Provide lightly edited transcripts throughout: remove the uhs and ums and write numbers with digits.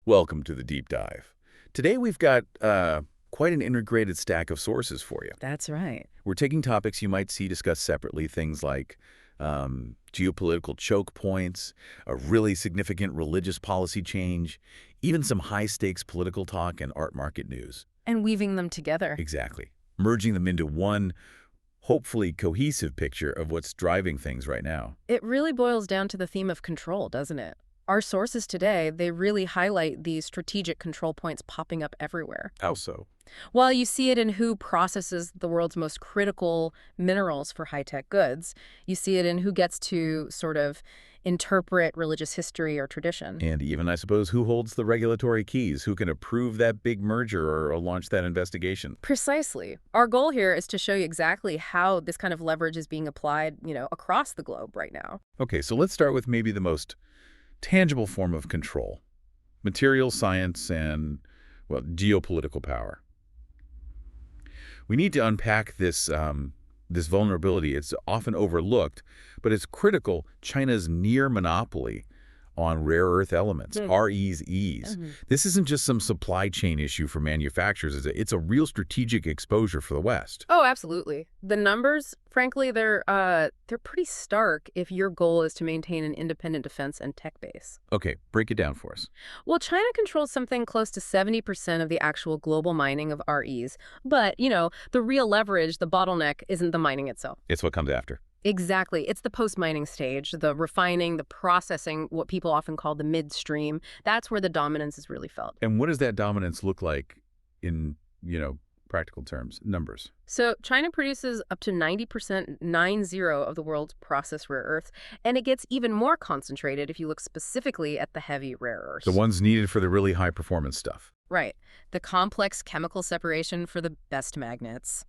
Welcome to the deep dive. Today we've got quite an integrated stack of sources for you. That's right. We're taking topics you might see discussed separately, things like geopolitical choke points, a really significant religious policy change, even some high-stakes political talk and art market news. And weaving them together. Exactly. Merging them into one, hopefully cohesive picture of what's driving things right now. It really boils down to the theme of control, doesn't it? Our sources today, they really highlight these strategic control points popping up everywhere. How so? Well, you see it in who processes the world's most critical minerals for high-tech goods. You see it in who gets to sort of interpret religious history or tradition. And even, I suppose, who holds the regulatory keys? Who can approve that big merger or launch that investigation? Precisely. Our goal here is to show you exactly how this kind of leverage is being applied, across the globe right now. Okay, so let's start with maybe the most tangible form of control: material science and, well, geopolitical power. We need to unpack this vulnerability. It's often overlooked, but it's critical. China's near monopoly on rare earth elements, REs, Es. This isn't just some supply chain issue for manufacturers. It's a real strategic exposure for the West. Oh, absolutely. The numbers, frankly, they're pretty stark if your goal is to maintain an independent defense and tech base. Okay, break it down for us. Well, China controls something close to 70% of the actual global mining of REs. But, the real leverage, the bottleneck, isn't the mining itself. It's what comes after. Exactly. It's the post-mining stage, the refining, the processing, what people often call the midstream. That's where the dominance is really felt. And what does that dominance look like in, practical terms, numbers? So China produces up to 90%, 90, of the world's processed rare earths, and it gets even more concentrated if you look specifically at the heavy rare earths. The ones needed for the really high-performance stuff. Right. The complex chemical separation for the best magnets.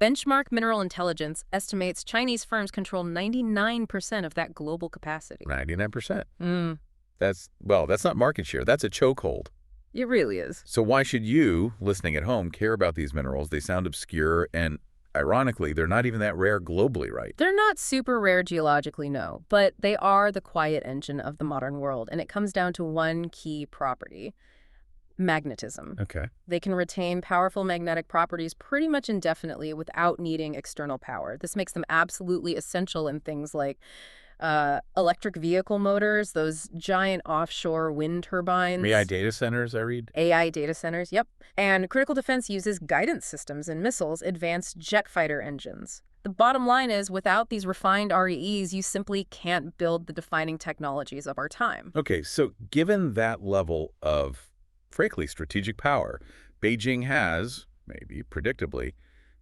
Benchmark Mineral Intelligence estimates Chinese firms control 99% of that global capacity. 99%. That's not market share. That's a chokehold. It really is. So why should you, listening at home, care about these minerals? They sound obscure, and ironically, they're not even that rare globally, right? They're not super rare geologically, no, but they are the quiet engine of the modern world, and it comes down to one key property: magnetism. Okay. They can retain powerful magnetic properties pretty much indefinitely without needing external power. This makes them absolutely essential in things like electric vehicle motors, those giant offshore wind turbines. AI data centers, I read. AI data centers, yep. And critical defense uses guidance systems and missiles, advanced jet fighter engines. The bottom line is, without these refined REEs, you simply can't build the defining technologies of our time. Okay, so given that level of, frankly, strategic power, Beijing has, maybe predictably,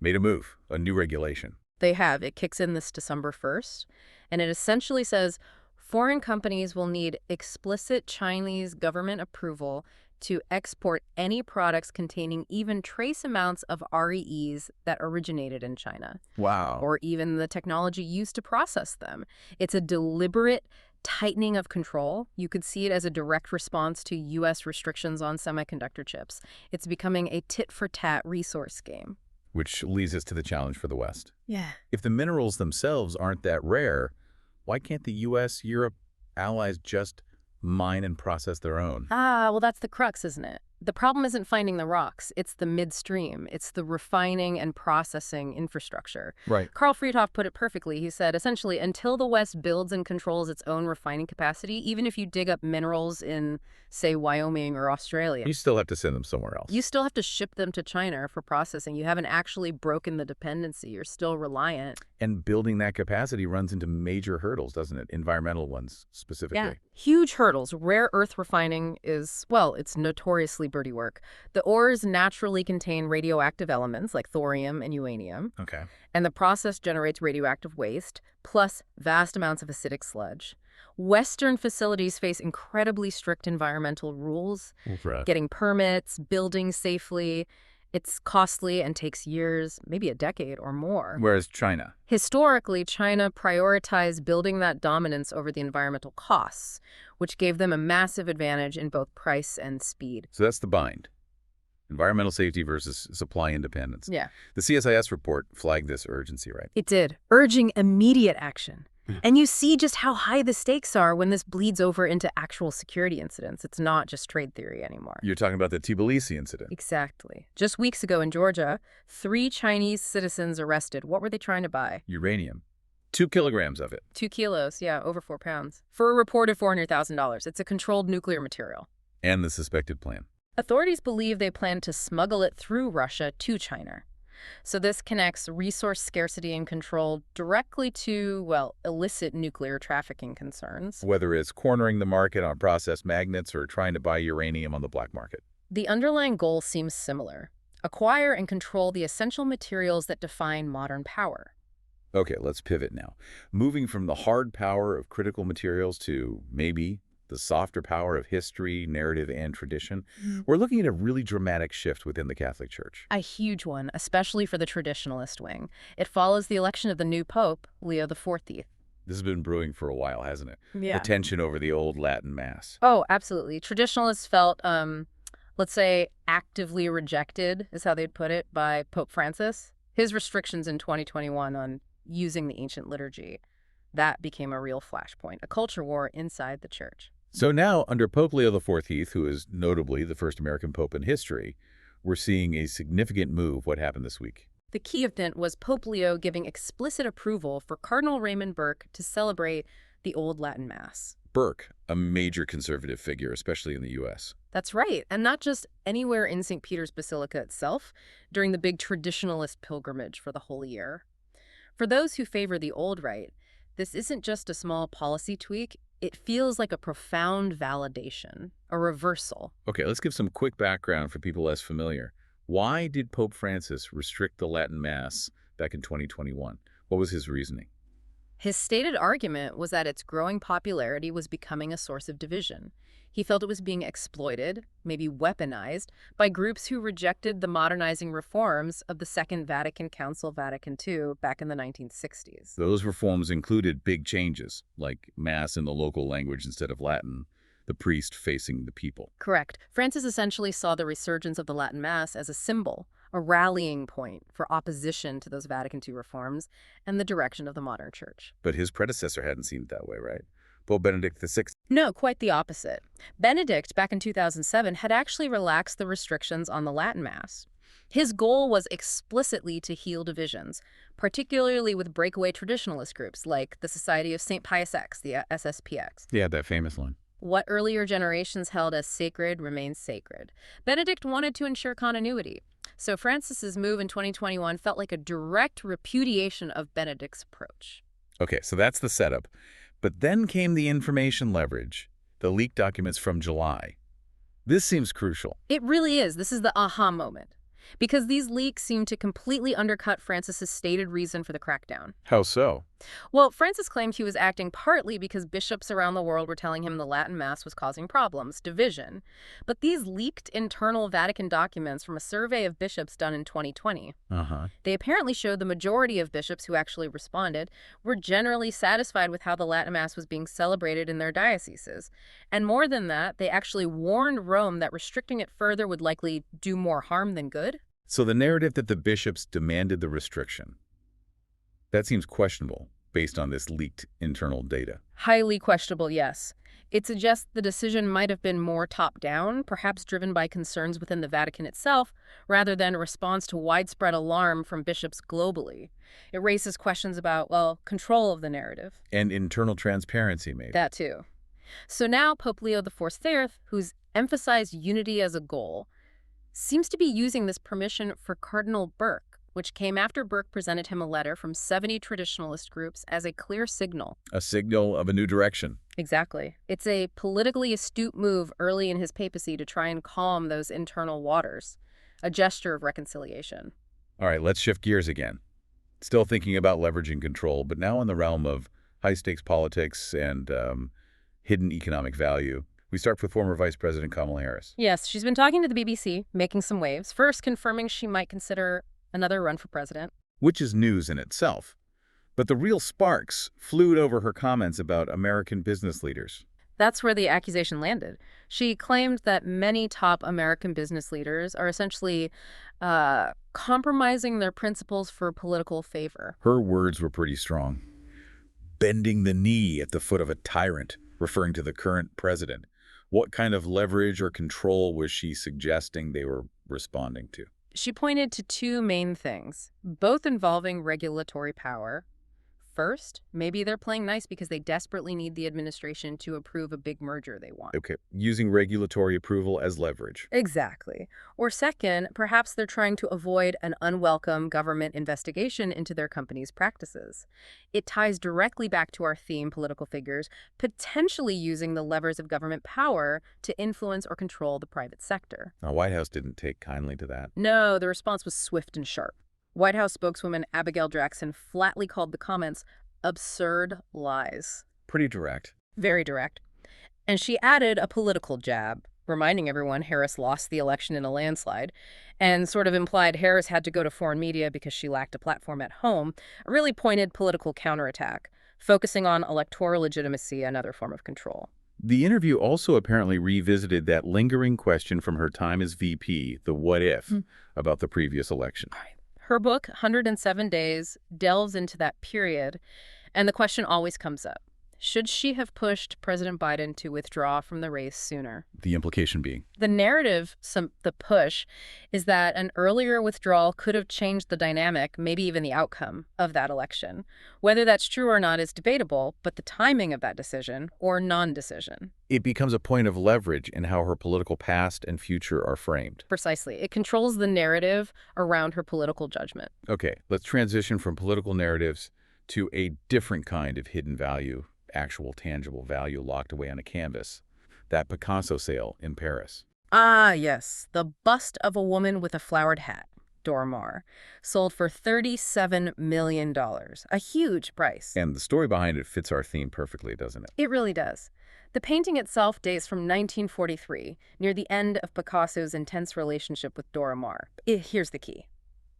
made a move, a new regulation. They have. It kicks in this December 1st, and it essentially says foreign companies will need explicit Chinese government approval to export any products containing even trace amounts of REEs that originated in China. Wow. Or even the technology used to process them. It's a deliberate tightening of control. You could see it as a direct response to U.S. restrictions on semiconductor chips. It's becoming a tit-for-tat resource game. Which leads us to the challenge for the West. Yeah. If the minerals themselves aren't that rare, why can't the U.S., Europe, allies just mine and process their own? Well, that's the crux, isn't it? The problem isn't finding the rocks. It's the midstream. It's the refining and processing infrastructure. Right. Carl Friedhoff put it perfectly. He said, essentially, until the West builds and controls its own refining capacity, even if you dig up minerals in, say, Wyoming or Australia, You still have to send them somewhere else. you still have to ship them to China for processing. You haven't actually broken the dependency. You're still reliant. And building that capacity runs into major hurdles, doesn't it? Environmental ones, specifically. Yeah. Huge hurdles. Rare earth refining is, well, it's notoriously dirty work. The ores naturally contain radioactive elements like thorium and uranium, Okay. and the process generates radioactive waste, plus vast amounts of acidic sludge. Western facilities face incredibly strict environmental rules, Right. getting permits, building safely. It's costly and takes years, maybe a decade or more. Whereas China. Historically, China prioritized building that dominance over the environmental costs, which gave them a massive advantage in both price and speed. So that's the bind. Environmental safety versus supply independence. Yeah. The CSIS report flagged this urgency, right? It did, urging immediate action. And you see just how high the stakes are when this bleeds over into actual security incidents. It's not just trade theory anymore. You're talking about the Tbilisi incident. Exactly. Just weeks ago in Georgia, 3 Chinese citizens arrested. What were they trying to buy? Uranium. 2 kilograms of it. 2 kilos, yeah, over 4 pounds. For a reported $400,000. It's a controlled nuclear material. And the suspected plan. Authorities believe they plan to smuggle it through Russia to China. So this connects resource scarcity and control directly to, well, illicit nuclear trafficking concerns. Whether it's cornering the market on processed magnets or trying to buy uranium on the black market. The underlying goal seems similar. Acquire and control the essential materials that define modern power. Okay, let's pivot now. Moving from the hard power of critical materials to maybe the softer power of history, narrative, and tradition, we're looking at a really dramatic shift within the Catholic Church. A huge one, especially for the traditionalist wing. It follows the election of the new Pope, Leo XIV. This has been brewing for a while, hasn't it? Yeah. The tension over the old Latin Mass. Oh, absolutely. Traditionalists felt, let's say, actively rejected, is how they'd put it, by Pope Francis. His restrictions in 2021 on using the ancient liturgy, that became a real flashpoint, a culture war inside the church. So now, under Pope Leo XIV, who is notably the first American pope in history, we're seeing a significant move. What happened this week? The key event was Pope Leo giving explicit approval for Cardinal Raymond Burke to celebrate the Old Latin Mass. Burke, a major conservative figure, especially in the U.S. That's right, and not just anywhere in St. Peter's Basilica itself, during the big traditionalist pilgrimage for the Holy Year. For those who favor the old rite, this isn't just a small policy tweak. It feels like a profound validation, a reversal. Okay, let's give some quick background for people less familiar. Why did Pope Francis restrict the Latin Mass back in 2021? What was his reasoning? His stated argument was that its growing popularity was becoming a source of division. He felt it was being exploited, maybe weaponized, by groups who rejected the modernizing reforms of the Second Vatican Council, Vatican II, back in the 1960s. Those reforms included big changes, like Mass in the local language instead of Latin, the priest facing the people. Correct. Francis essentially saw the resurgence of the Latin Mass as a symbol, a rallying point for opposition to those Vatican II reforms and the direction of the modern church. But his predecessor hadn't seen it that way, right? Pope Benedict XVI. No, quite the opposite. Benedict, back in 2007, had actually relaxed the restrictions on the Latin Mass. His goal was explicitly to heal divisions, particularly with breakaway traditionalist groups like the Society of St. Pius X, the SSPX. Yeah, that famous line. What earlier generations held as sacred remains sacred. Benedict wanted to ensure continuity. So Francis's move in 2021 felt like a direct repudiation of Benedict's approach. Okay, so that's the setup. But then came the information leverage, the leaked documents from July. This seems crucial. It really is. This is the aha moment. Because these leaks seem to completely undercut Francis's stated reason for the crackdown. How so? Well, Francis claimed he was acting partly because bishops around the world were telling him the Latin Mass was causing problems, division. But these leaked internal Vatican documents from a survey of bishops done in 2020, they apparently showed the majority of bishops who actually responded were generally satisfied with how the Latin Mass was being celebrated in their dioceses. And more than that, they actually warned Rome that restricting it further would likely do more harm than good. So the narrative that the bishops demanded the restriction, that seems questionable based on this leaked internal data. Highly questionable, yes. It suggests the decision might have been more top-down, perhaps driven by concerns within the Vatican itself, rather than a response to widespread alarm from bishops globally. It raises questions about, well, control of the narrative. And internal transparency, maybe. That too. So now Pope Leo XIV, who's emphasized unity as a goal, seems to be using this permission for Cardinal Burke, which came after Burke presented him a letter from 70 traditionalist groups as a clear signal. A signal of a new direction. Exactly. It's a politically astute move early in his papacy to try and calm those internal waters, a gesture of reconciliation. All right, let's shift gears again. Still thinking about leveraging control, but now in the realm of high-stakes politics and hidden economic value. We start with former Vice President Kamala Harris. Yes, she's been talking to the BBC, making some waves, first confirming she might consider another run for president. Which is news in itself. But the real sparks flew over her comments about American business leaders. That's where the accusation landed. She claimed that many top American business leaders are essentially compromising their principles for political favor. Her words were pretty strong. bending the knee at the foot of a tyrant, referring to the current president. What kind of leverage or control was she suggesting they were responding to? She pointed to two main things, both involving regulatory power. First, maybe they're playing nice because they desperately need the administration to approve a big merger they want. Okay, using regulatory approval as leverage. Exactly. Or second, perhaps they're trying to avoid an unwelcome government investigation into their company's practices. It ties directly back to our theme, political figures, potentially using the levers of government power to influence or control the private sector. The White House didn't take kindly to that. No, the response was swift and sharp. White House spokeswoman Abigail Jackson flatly called the comments absurd lies. Pretty direct. Very direct. And she added a political jab, reminding everyone Harris lost the election in a landslide, and sort of implied Harris had to go to foreign media because she lacked a platform at home, a really pointed political counterattack, focusing on electoral legitimacy, another form of control. The interview also apparently revisited that lingering question from her time as VP, the what if, about the previous election. Her book, 107 Days, delves into that period, and the question always comes up. Should she have pushed President Biden to withdraw from the race sooner? The implication being? The narrative, the push, is that an earlier withdrawal could have changed the dynamic, maybe even the outcome, of that election. Whether that's true or not is debatable, but the timing of that decision, or non-decision. It becomes a point of leverage in how her political past and future are framed. Precisely. It controls the narrative around her political judgment. Okay, let's transition from political narratives to a different kind of hidden value, actual tangible value locked away on a canvas. That Picasso sale in Paris. Ah, yes. The bust of a woman with a flowered hat, Dora Maar, sold for $37 million. A huge price. And the story behind it fits our theme perfectly, doesn't it? It really does. The painting itself dates from 1943, near the end of Picasso's intense relationship with Dora Maar. Here's the key.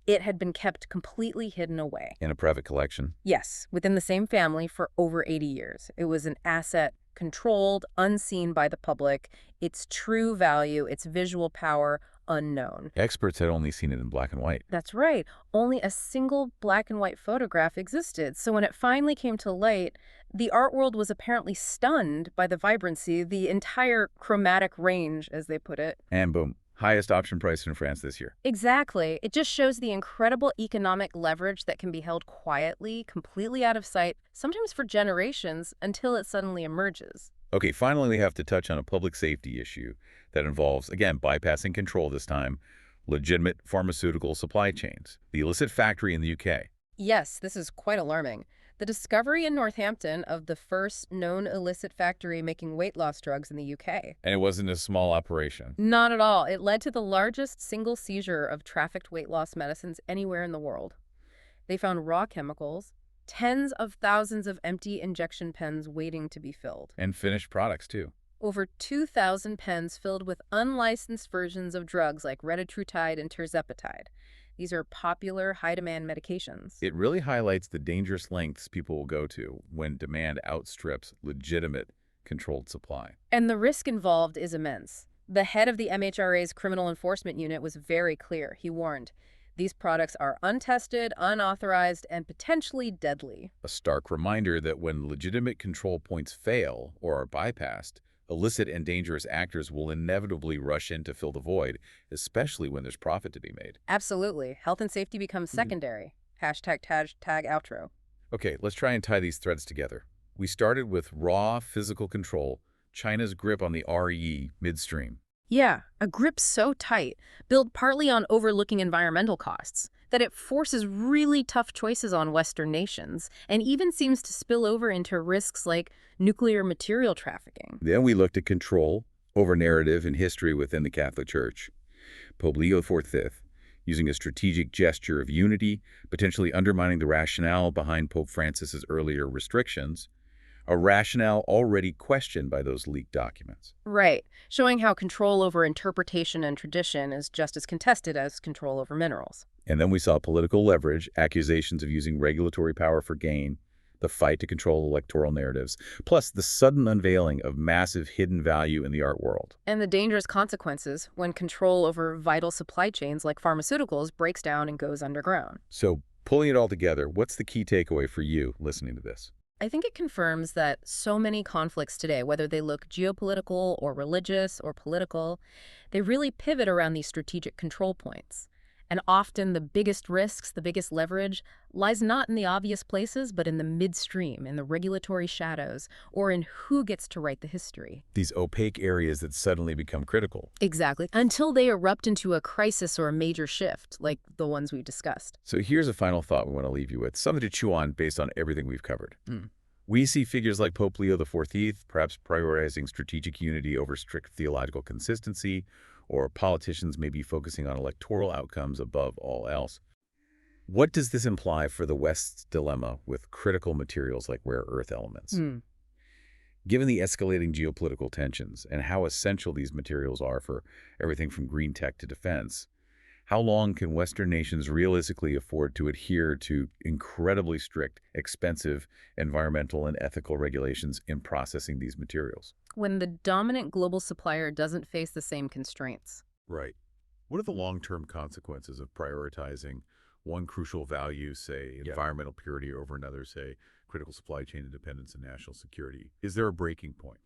It had been kept completely hidden away. In a private collection? Yes, within the same family for over 80 years. It was an asset controlled, unseen by the public, its true value, its visual power, unknown. Experts had only seen it in black and white. That's right. Only a single black and white photograph existed. So when it finally came to light, the art world was apparently stunned by the vibrancy, the entire chromatic range, as they put it. And boom. Highest option price in France this year. Exactly. It just shows the incredible economic leverage that can be held quietly, completely out of sight, sometimes for generations, until it suddenly emerges. Okay, finally we have to touch on a public safety issue that involves, again, bypassing control this time, legitimate pharmaceutical supply chains. The illicit factory in the UK. Yes, this is quite alarming. The discovery in Northampton of the first known illicit factory making weight loss drugs in the UK. And it wasn't a small operation. Not at all. It led to the largest single seizure of trafficked weight loss medicines anywhere in the world. They found raw chemicals, tens of thousands of empty injection pens waiting to be filled. And finished products, too. Over 2,000 pens filled with unlicensed versions of drugs like retatrutide and tirzepatide. These are popular, high-demand medications. It really highlights the dangerous lengths people will go to when demand outstrips legitimate, controlled supply. And the risk involved is immense. The head of the MHRA's Criminal Enforcement Unit was very clear. He warned, these products are untested, unauthorized, and potentially deadly. A stark reminder that when legitimate control points fail or are bypassed, illicit and dangerous actors will inevitably rush in to fill the void, especially when there's profit to be made. Absolutely. Health and safety becomes secondary. Hashtag tag outro. Okay, let's try and tie these threads together. We started with raw physical control, China's grip on the RE midstream. Yeah, a grip so tight, built partly on overlooking environmental costs, that it forces really tough choices on Western nations, and even seems to spill over into risks like nuclear material trafficking. Then we looked at control over narrative and history within the Catholic Church. Pope Leo XIV, using a strategic gesture of unity, potentially undermining the rationale behind Pope Francis's earlier restrictions, a rationale already questioned by those leaked documents. Right, showing how control over interpretation and tradition is just as contested as control over minerals. And then we saw political leverage, accusations of using regulatory power for gain, the fight to control electoral narratives, plus the sudden unveiling of massive hidden value in the art world. And the dangerous consequences when control over vital supply chains like pharmaceuticals breaks down and goes underground. So, pulling it all together, what's the key takeaway for you listening to this? I think it confirms that so many conflicts today, whether they look geopolitical or religious or political, they really pivot around these strategic control points. And often the biggest risks, the biggest leverage, lies not in the obvious places, but in the midstream, in the regulatory shadows, or in who gets to write the history. These opaque areas that suddenly become critical. Exactly. Until they erupt into a crisis or a major shift, like the ones we discussed. So here's a final thought we want to leave you with, something to chew on based on everything we've covered. Mm. We see figures like Pope Leo XIV perhaps prioritizing strategic unity over strict theological consistency, or politicians may be focusing on electoral outcomes above all else. What does this imply for the West's dilemma with critical materials like rare earth elements? Given the escalating geopolitical tensions and how essential these materials are for everything from green tech to defense, how long can Western nations realistically afford to adhere to incredibly strict, expensive environmental and ethical regulations in processing these materials? When the dominant global supplier doesn't face the same constraints. Right. What are the long-term consequences of prioritizing one crucial value, say environmental purity, over another, say critical supply chain independence and national security? Is there a breaking point?